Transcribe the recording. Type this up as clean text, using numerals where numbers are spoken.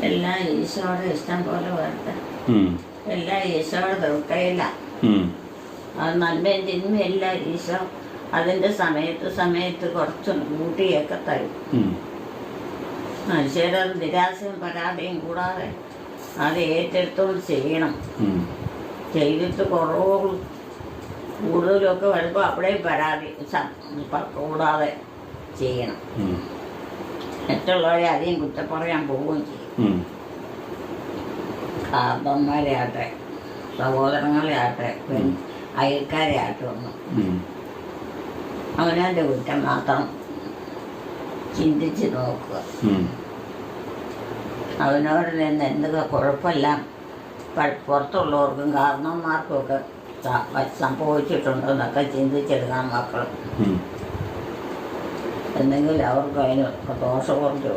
എല്ലാം ഈശോയുടെ ഇഷ്ടം പോലെ വരട്ടെ. ഉം. എല്ലാം ഈശോയുടെ തീർക്കയില്ല. ഉം. അത് നന്മയും തിന്മയും എല്ലാം ഈശോ അതിൻ്റെ സമയത്ത് കുറച്ച് കൂട്ടിയൊക്കെ തരും. ഉം. മനുഷ്യരെ നിരാശയും പരാതിയും കൂടാതെ അത് ഏറ്റെടുത്തോണ്ട് ചെയ്യണം. ഉം. ചെയ്തിട്ട് കുറവുകൾ കൂടുതലൊക്കെ വരുമ്പോൾ അവിടെയും പരാതി കൂടാതെ ചെയ്യണം. ഉം. മറ്റുള്ളവരെ അധികം കുറ്റം പറയാൻ പോവുകയും ചെയ്യും. ഉം. കാർന്നവന്മാരെ ആട്ടെ, സഹോദരങ്ങളെ ആട്ടെ, അയൽക്കാരെ ആട്ടെ ഒന്നും ഉം. അവനവൻ്റെ കുറ്റം മാത്രം ചിന്തിച്ച് നോക്കുക. ഉം. അവനോട് നിന്ന് എന്തൊക്കെ കുഴപ്പമെല്ലാം പുറത്തുള്ളവർക്കും കാരണവന്മാർക്കും ഒക്കെ സംഭവിച്ചിട്ടുണ്ടോ എന്നൊക്കെ ചിന്തിച്ചെടുക്കണം മക്കൾ. ഉം. എന്തെങ്കിലും അവർക്ക് അതിന് ദോഷമുണ്ടോ